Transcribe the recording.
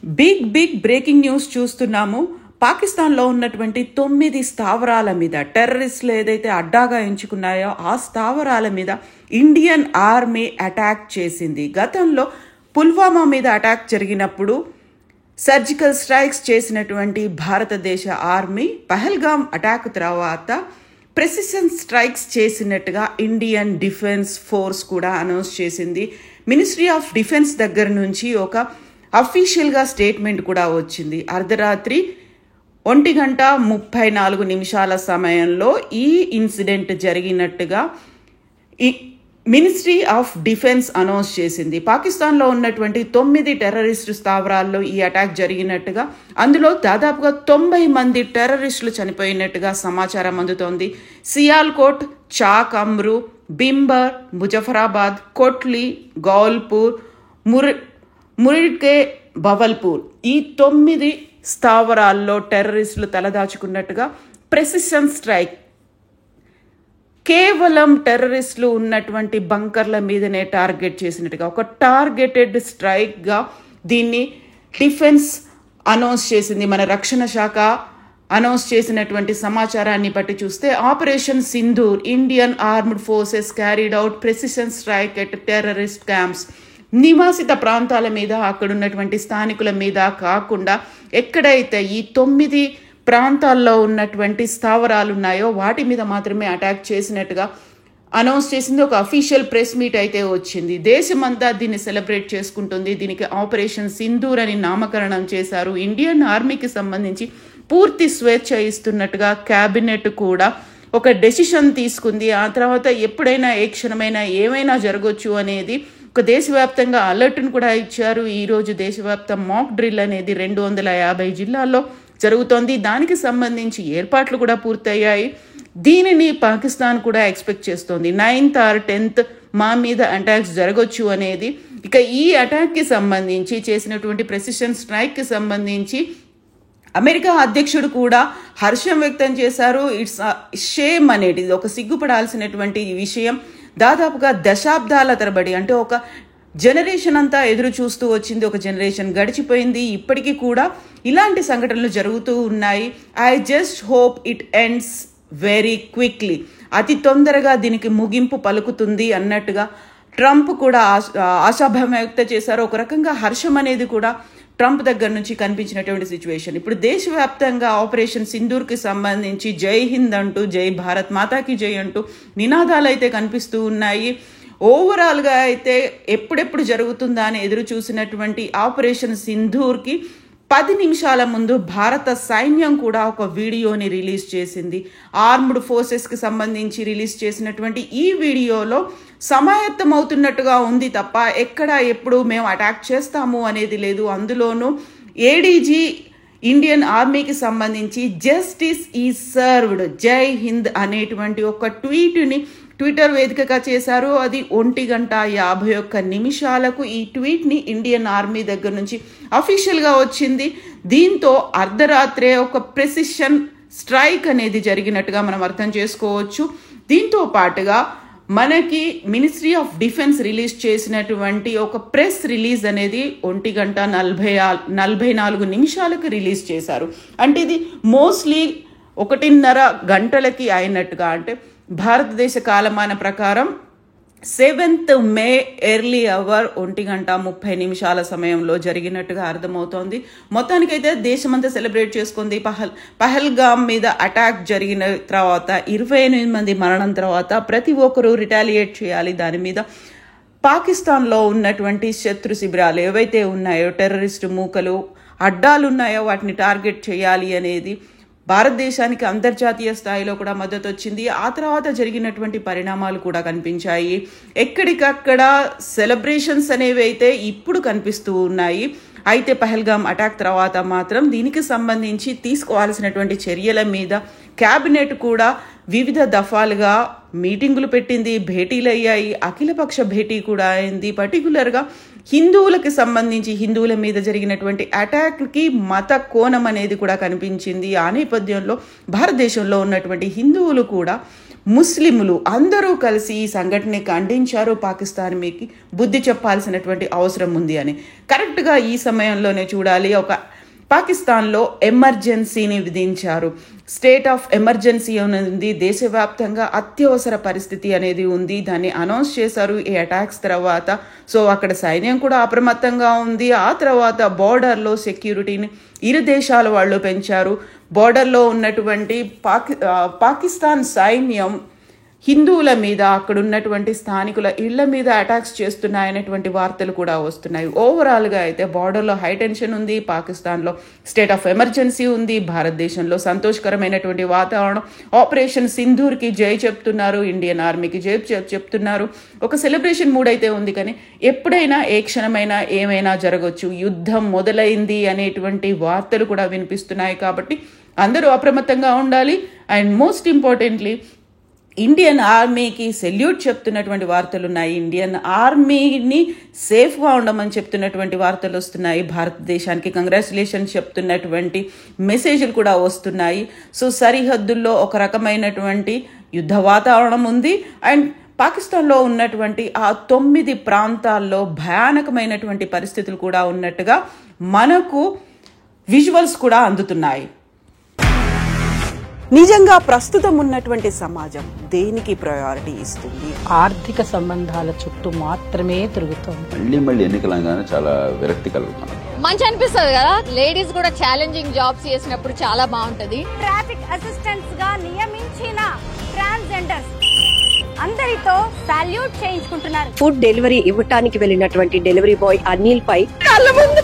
Big breaking news చూస్తున్నాము. పాకిస్తాన్లో ఉన్నటువంటి 9 స్థావరాల మీద టెర్రరిస్టులు ఏదైతే అడ్డాగా ఎంచుకున్నాయో ఆ స్థావరాల మీద ఇండియన్ ఆర్మీ అటాక్ చేసింది. గతంలో పుల్వామా మీద అటాక్ జరిగినప్పుడు సర్జికల్ స్ట్రైక్స్ చేసినటువంటి భారతదేశ ఆర్మీ పహల్గామ్ అటాక్ తర్వాత ప్రెసిషన్ స్ట్రైక్స్ చేసినట్టుగా ఇండియన్ డిఫెన్స్ ఫోర్స్ కూడా అనౌన్స్ చేసింది. మినిస్ట్రీ ఆఫ్ డిఫెన్స్ దగ్గర నుంచి ఒక అఫీషియల్గా స్టేట్మెంట్ కూడా వచ్చింది. అర్ధరాత్రి 1:34 సమయంలో ఈ ఇన్సిడెంట్ జరిగినట్టుగా మినిస్ట్రీ ఆఫ్ డిఫెన్స్ అనౌన్స్ చేసింది. పాకిస్తాన్లో ఉన్నటువంటి 9 టెర్రరిస్టు స్థావరాల్లో ఈ అటాక్ జరిగినట్టుగా, అందులో దాదాపుగా 90 మంది టెర్రరిస్టులు చనిపోయినట్టుగా సమాచారం అందుతోంది. సియాల్కోట్, చాక్ అమ్రు, బింబర్, ముజఫరాబాద్, కోట్లీ, గౌల్పూర్, మురిడ్కే, బవల్పూర్ ఈ 9 స్థావరాల్లో టెర్రరిస్టులు తలదాచుకున్నట్టుగా ప్రెసిషన్ స్ట్రైక్ కేవలం టెర్రరిస్టులు ఉన్నటువంటి బంకర్ల మీదనే టార్గెట్ చేసినట్టుగా ఒక టార్గెటెడ్ స్ట్రైక్గా దీన్ని డిఫెన్స్ అనౌన్స్ చేసింది. మన రక్షణ శాఖ అనౌన్స్ చేసినటువంటి సమాచారాన్ని బట్టి చూస్తే operation Sindoor, Indian armed forces carried out precision strike at terrorist camps. నివాసిత ప్రాంతాల మీద, అక్కడ ఉన్నటువంటి స్థానికుల మీద కాకుండా ఎక్కడైతే ఈ 9 ప్రాంతాల్లో ఉన్నటువంటి స్థావరాలు ఉన్నాయో వాటి మీద మాత్రమే అటాక్ చేసినట్టుగా అనౌన్స్ చేసింది. ఒక అఫీషియల్ ప్రెస్ మీట్ అయితే వచ్చింది. దేశమంతా దీన్ని సెలబ్రేట్ చేసుకుంటుంది. దీనికి ఆపరేషన్ సింధూర్ అని నామకరణం చేశారు. ఇండియన్ ఆర్మీకి సంబంధించి పూర్తి స్వేచ్ఛ ఇస్తున్నట్టుగా క్యాబినెట్ కూడా ఒక డెసిషన్ తీసుకుంది. ఆ తర్వాత ఎప్పుడైనా ఏ క్షణమైనా ఏమైనా జరగవచ్చు అనేది ఒక దేశవ్యాప్తంగా అలర్ట్ను కూడా ఇచ్చారు. ఈరోజు దేశవ్యాప్త మాక్ డ్రిల్ అనేది 250 జిల్లాల్లో జరుగుతోంది. దానికి సంబంధించి ఏర్పాట్లు కూడా పూర్తయ్యాయి. దీనిని పాకిస్తాన్ కూడా ఎక్స్పెక్ట్ చేస్తోంది. 9th or 10th మా మీద అటాక్స్ జరగవచ్చు అనేది. ఇక ఈ అటాక్కి సంబంధించి చేసినటువంటి ప్రెసిషన్ స్ట్రైక్కి సంబంధించి అమెరికా అధ్యక్షుడు కూడా హర్షం వ్యక్తం చేశారు. ఇట్స్ షేమ్ అనేది ఒక సిగ్గుపడాల్సినటువంటి విషయం. దాదాపుగా దశాబ్దాల తరబడి, అంటే ఒక జనరేషన్ అంతా ఎదురు చూస్తూ వచ్చింది. ఒక జనరేషన్ గడిచిపోయింది. ఇప్పటికీ కూడా ఇలాంటి సంఘటనలు జరుగుతూ ఉన్నాయి. I just hope it ends very quickly. అతి తొందరగా దీనికి ముగింపు పలుకుతుంది అన్నట్టుగా ట్రంప్ కూడా ఆశాభావం వ్యక్తం చేశారు. ఒక రకంగా హర్షం అనేది కూడా ట్రంప్ దగ్గర నుంచి కనిపించినటువంటి సిచ్యువేషన్. ఇప్పుడు దేశవ్యాప్తంగా ఆపరేషన్ సింధూర్కి సంబంధించి జై హింద్ అంటూ, జై భారత్ మాతాకి జై అంటూ నినాదాలు అయితే కనిపిస్తూ ఉన్నాయి. ఓవరాల్గా అయితే ఎప్పుడెప్పుడు జరుగుతుందా అని ఎదురు చూసినటువంటి ఆపరేషన్ సింధూర్కి 10 నిమిషాల ముందు భారత సైన్యం కూడా ఒక వీడియోని రిలీజ్ చేసింది. ఆర్మ్డ్ ఫోర్సెస్కి సంబంధించి రిలీజ్ చేసినటువంటి ఈ వీడియోలో సమాయత్తమవుతున్నట్టుగా ఉంది తప్ప ఎక్కడ ఎప్పుడు మేము అటాక్ చేస్తాము అనేది లేదు. అందులోనూ ఏడీజీ ఇండియన్ ఆర్మీకి సంబంధించి జస్టిస్ ఈజ్ సర్వ్డ్, జై హింద్ అనేటువంటి ఒక ట్వీట్ని ట్విట్టర్ వేదికగా చేశారు. అది 1:51 ఈ ట్వీట్ని ఇండియన్ ఆర్మీ దగ్గర నుంచి అఫీషియల్గా వచ్చింది. దీంతో అర్ధరాత్రే ఒక ప్రెసిషన్ స్ట్రైక్ అనేది జరిగినట్టుగా మనం అర్థం చేసుకోవచ్చు. దీంతో పాటుగా మనకి మినిస్ట్రీ ఆఫ్ డిఫెన్స్ రిలీజ్ చేసినటువంటి ఒక ప్రెస్ రిలీజ్ అనేది 1:44 రిలీజ్ చేశారు. అంటే ఇది మోస్ట్లీ 1:30 గంటలకి అయినట్టుగా, అంటే భారతదేశ కాలమాన ప్రకారం 7th May ఎర్లీ అవర్ 1:30 సమయంలో జరిగినట్టుగా అర్థమవుతోంది. మొత్తానికైతే దేశమంతా సెలబ్రేట్ చేసుకుంది. పహల్గామ్ మీద అటాక్ జరిగిన తర్వాత 28 మంది మరణం తర్వాత ప్రతి ఒక్కరూ రిటాలియేట్ చేయాలి. దాని మీద పాకిస్తాన్లో ఉన్నటువంటి శత్రు శిబిరాలు ఏవైతే ఉన్నాయో, టెర్రరిస్టు మూకలు అడ్డాలు ఉన్నాయో వాటిని టార్గెట్ చేయాలి అనేది భారతదేశానికి అంతర్జాతీయ స్థాయిలో కూడా మద్దతు వచ్చింది. ఆ తర్వాత జరిగినటువంటి పరిణామాలు కూడా కనిపించాయి. ఎక్కడికక్కడ సెలబ్రేషన్స్ అనేవి అయితే ఇప్పుడు కనిపిస్తూ ఉన్నాయి. అయితే పహల్గామ్ అటాక్ తర్వాత మాత్రం దీనికి సంబంధించి తీసుకోవాల్సినటువంటి చర్యల మీద క్యాబినెట్ కూడా వివిధ దఫాలుగా మీటింగులు పెట్టింది, భేటీలు అయ్యాయి, అఖిలపక్ష భేటీ కూడా అయింది. పర్టికులర్గా హిందువులకి సంబంధించి హిందువుల మీద జరిగినటువంటి అటాక్కి మత కోణం అనేది కూడా కనిపించింది. ఆ నేపథ్యంలో భారతదేశంలో ఉన్నటువంటి హిందువులు కూడా ముస్లింలు అందరూ కలిసి ఈ సంఘటనని ఖండించారు. పాకిస్తాన్ మీకు బుద్ధి చెప్పాల్సినటువంటి అవసరం ఉంది అని. కరెక్ట్గా ఈ సమయంలోనే చూడాలి, ఒక పాకిస్తాన్లో ఎమర్జెన్సీని విధించారు. స్టేట్ ఆఫ్ ఎమర్జెన్సీ ఉంది, దేశవ్యాప్తంగా అత్యవసర పరిస్థితి అనేది ఉంది. దాన్ని అనౌన్స్ చేశారు ఈ అటాక్స్ తర్వాత. సో అక్కడ సైన్యం కూడా అప్రమత్తంగా ఉంది. ఆ తర్వాత బోర్డర్లో సెక్యూరిటీని ఇరు దేశాల వాళ్ళు పెంచారు. బోర్డర్లో ఉన్నటువంటి పాకిస్తాన్ సైన్యం హిందువుల మీద, అక్కడ ఉన్నటువంటి స్థానికుల ఇళ్ల మీద అటాక్స్ చేస్తున్నాయనేటువంటి వార్తలు కూడా వస్తున్నాయి. ఓవరాల్గా అయితే బార్డర్లో హై టెన్షన్ ఉంది, పాకిస్తాన్లో స్టేట్ ఆఫ్ ఎమర్జెన్సీ ఉంది, భారతదేశంలో సంతోషకరమైనటువంటి వాతావరణం. ఆపరేషన్ సింధూర్కి జై చెప్తున్నారు, ఇండియన్ ఆర్మీకి జై చెప్తున్నారు. ఒక సెలబ్రేషన్ మూడ్ అయితే ఉంది. కానీ ఎప్పుడైనా ఏ క్షణమైనా ఏమైనా జరగవచ్చు, యుద్ధం మొదలైంది అనేటువంటి వార్తలు కూడా వినిపిస్తున్నాయి. కాబట్టి అందరూ అప్రమత్తంగా ఉండాలి. అండ్ మోస్ట్ ఇంపార్టెంట్లీ ఇండియన్ ఆర్మీకి సెల్యూట్ చెప్తున్నటువంటి వార్తలు ఉన్నాయి. ఇండియన్ ఆర్మీని సేఫ్గా ఉండమని చెప్తున్నటువంటి వార్తలు వస్తున్నాయి. భారతదేశానికి కంగ్రాచులేషన్స్ చెప్తున్నటువంటి మెసేజ్లు కూడా వస్తున్నాయి. సో సరిహద్దుల్లో ఒక రకమైనటువంటి యుద్ధ వాతావరణం ఉంది. అండ్ పాకిస్తాన్లో ఉన్నటువంటి ఆ 9 ప్రాంతాల్లో భయానకమైనటువంటి పరిస్థితులు కూడా ఉన్నట్టుగా మనకు విజువల్స్ కూడా అందుతున్నాయి. నిజంగా ప్రస్తుతం ఉన్నటువంటి సమాజం దేనికి ప్రయారిటీ ఇస్తుంది? ఆర్థిక సంబంధాల చుట్టూ మాత్రమే తిరుగుతుంది. మళ్ళీ ఎన్నికలంగానే చాలా విరక్తి కలుగుతాం. మంచి అనిపిస్తుంది కదా, లేడీస్ కూడా ఛాలెంజింగ్ జాబ్స్ చేసినప్పుడు చాలా బాగుంటది. ట్రాఫిక్ అసిస్టెంట్స్ గా నియమించిన ట్రాన్స్జెండర్స్ అందరితో సాల్యూట్ చేయించుకుంటున్నారు. ఫుడ్ డెలివరీ ఇవ్వటానికి వెళ్ళినటువంటి డెలివరీ బాయ్ అనిల్ పై కళ్ళ ముందు